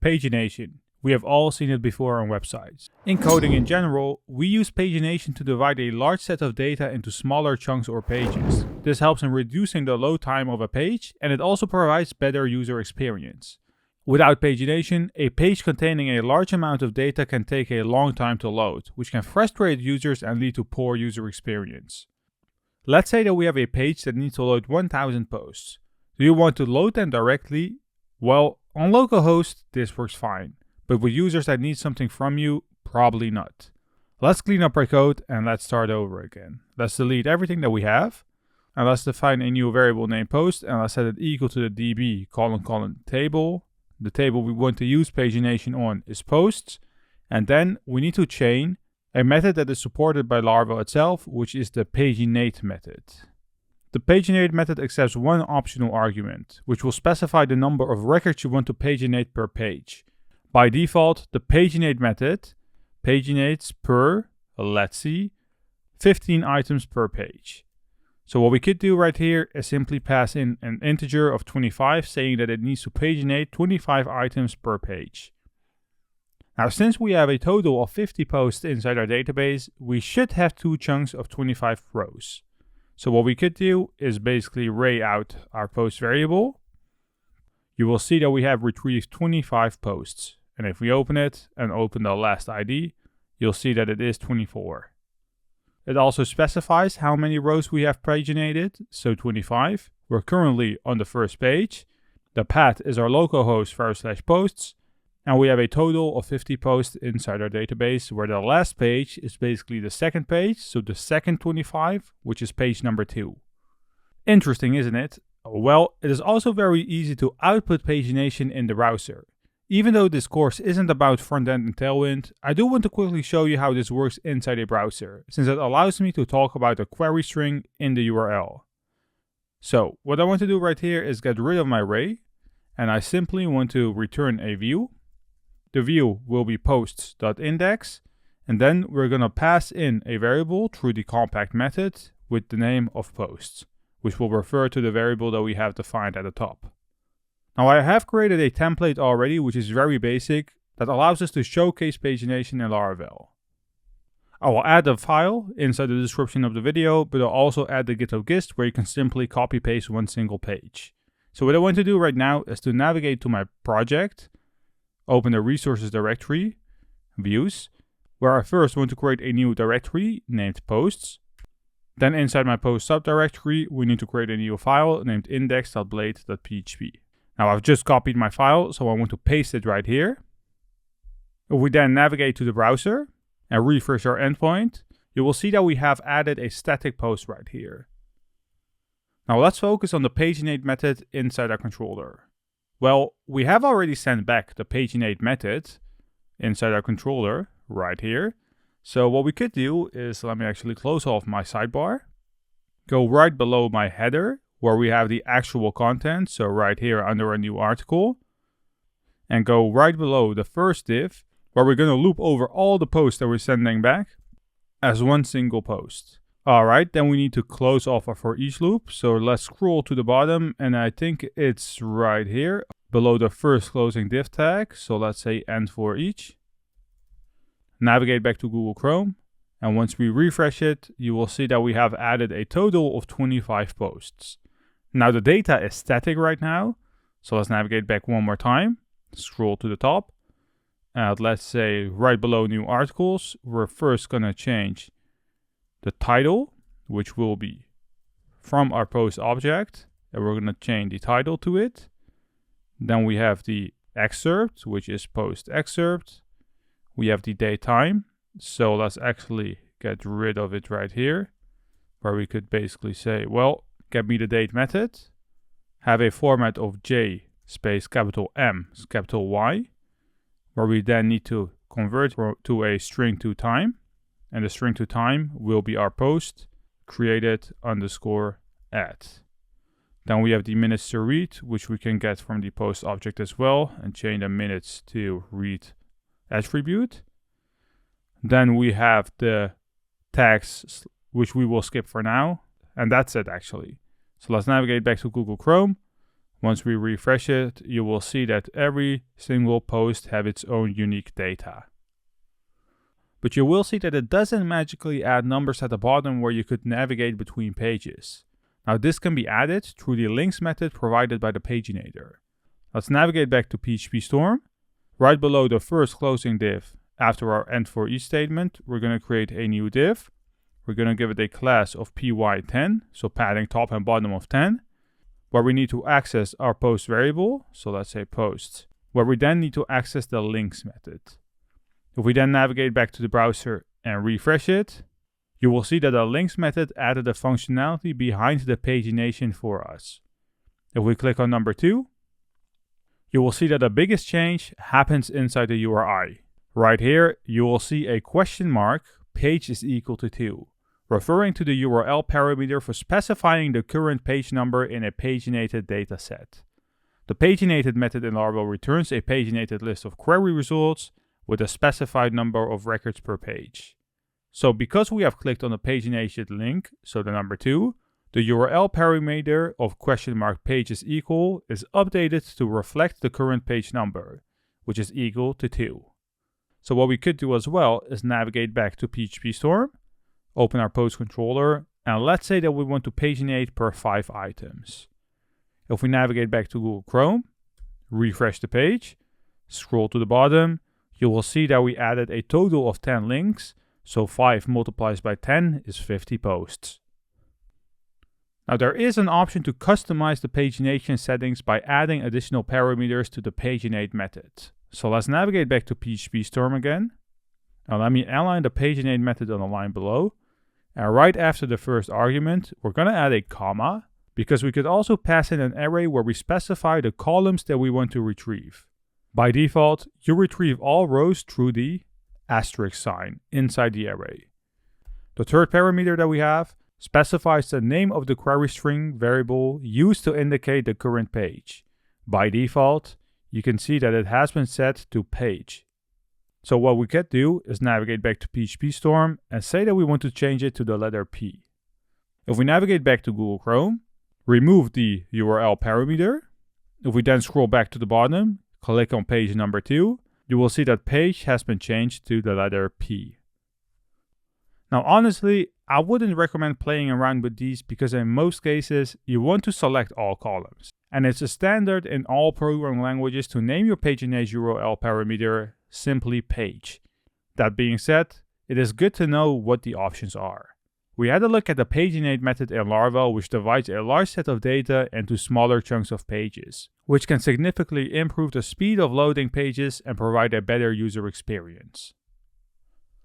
Pagination. We have all seen it before on websites. In coding in general, we use pagination to divide a large set of data into smaller chunks or pages. This helps in reducing the load time of a page, and it also provides better user experience. Without pagination, a page containing a large amount of data can take a long time to load, which can frustrate users and lead to poor user experience. Let's say that we have a page that needs to load 1000 posts. Do you want to load them directly? Well, on localhost, this works fine. But with users that need something from you, probably not. Let's clean up our code and let's start over again. Let's delete everything that we have. And let's define a new variable named post and let's set it equal to the db : table. The table we want to use pagination on is posts. And then we need to chain a method that is supported by Laravel itself, which is the Paginate method. The Paginate method accepts one optional argument, which will specify the number of records you want to paginate per page. By default, the Paginate method paginates per, let's see, 15 items per page. So what we could do right here is simply pass in an integer of 25, saying that it needs to paginate 25 items per page. Now, since we have a total of 50 posts inside our database, we should have two chunks of 25 rows. So what we could do is basically array out our post variable. You will see that we have retrieved 25 posts. And if we open it and open the last ID, you'll see that it is 24. It also specifies how many rows we have paginated, so 25. We're currently on the first page. The path is our localhost /posts. And we have a total of 50 posts inside our database, where the last page is basically the second page, so the second 25, which is page number 2. Interesting, isn't it? Well, it is also very easy to output pagination in the browser. Even though this course isn't about front-end and Tailwind, I do want to quickly show you how this works inside a browser, since it allows me to talk about a query string in the URL. So, what I want to do right here is get rid of my array, and I simply want to return a view. The view will be posts.index, and then we're going to pass in a variable through the compact method with the name of posts, which will refer to the variable that we have defined at the top. Now I have created a template already, which is very basic, that allows us to showcase pagination in Laravel. I will add a file inside the description of the video, but I'll also add the GitHub gist where you can simply copy paste one single page. So what I want to do right now is to navigate to my project, open the resources directory, views, where I first want to create a new directory named posts. Then inside my post subdirectory, we need to create a new file named index.blade.php. Now I've just copied my file, so I want to paste it right here. If we then navigate to the browser and refresh our endpoint, you will see that we have added a static post right here. Now let's focus on the paginate method inside our controller. Well, we have already sent back the paginate method inside our controller right here. So what we could do is, let me actually close off my sidebar, go right below my header where we have the actual content, so right here under a new article, and go right below the first div where we're going to loop over all the posts that we're sending back as one single post. Alright, then we need to close off our for each loop, so let's scroll to the bottom, and I think it's right here below the first closing div tag, so let's say end for each. Navigate back to Google Chrome, and once we refresh it, you will see that we have added a total of 25 posts. Now the data is static right now, so let's navigate back one more time, scroll to the top, and let's say right below new articles, we're first going to change the title, which will be from our post object, and we're going to change the title to it. Then we have the excerpt, which is post excerpt. We have the date time, so let's actually get rid of it right here, where we could basically say, well, get me the date method, have a format of J space capital M capital Y, where we then need to convert to a string to time, and the string to time will be our post created underscore at. Then we have the minutes to read, which we can get from the post object as well, and change the minutes to read attribute. Then we have the tags, which we will skip for now, and that's it actually. So let's navigate back to Google Chrome. Once we refresh it, you will see that every single post has its own unique data. But you will see that it doesn't magically add numbers at the bottom where you could navigate between pages. Now this can be added through the links method provided by the Paginator. Let's navigate back to PHP Storm. Right below the first closing div, after our end for each statement, we're going to create a new div. We're going to give it a class of py10, so padding top and bottom of 10, where we need to access our post variable, so let's say post, where we then need to access the links method. If we then navigate back to the browser and refresh it, you will see that the links method added a functionality behind the pagination for us. If we click on number 2, you will see that the biggest change happens inside the URI. Right here, you will see a question mark, page is equal to 2, referring to the URL parameter for specifying the current page number in a paginated dataset. The paginated method in Laravel returns a paginated list of query results with a specified number of records per page. So because we have clicked on the pagination link, so the number 2, the URL parameter of question mark page is equal is updated to reflect the current page number, which is equal to 2. So what we could do as well is navigate back to PHP Storm, open our post controller, and let's say that we want to paginate per 5 items. If we navigate back to Google Chrome, refresh the page, scroll to the bottom, you will see that we added a total of 10 links, so 5 multiplied by 10 is 50 posts. Now there is an option to customize the pagination settings by adding additional parameters to the paginate method. So let's navigate back to PHP Storm again. Now let me align the paginate method on the line below. And right after the first argument, we're going to add a comma, because we could also pass in an array where we specify the columns that we want to retrieve. By default, you retrieve all rows through the asterisk sign inside the array. The third parameter that we have specifies the name of the query string variable used to indicate the current page. By default, you can see that it has been set to page. So what we could do is navigate back to PHP Storm and say that we want to change it to the letter P. If we navigate back to Google Chrome, remove the URL parameter. If we then scroll back to the bottom, click on page number 2, you will see that page has been changed to the letter P. Now honestly, I wouldn't recommend playing around with these because in most cases, you want to select all columns. And it's a standard in all programming languages to name your paginate URL parameter simply page. That being said, it is good to know what the options are. We had a look at the paginate method in Laravel, which divides a large set of data into smaller chunks of pages, which can significantly improve the speed of loading pages and provide a better user experience.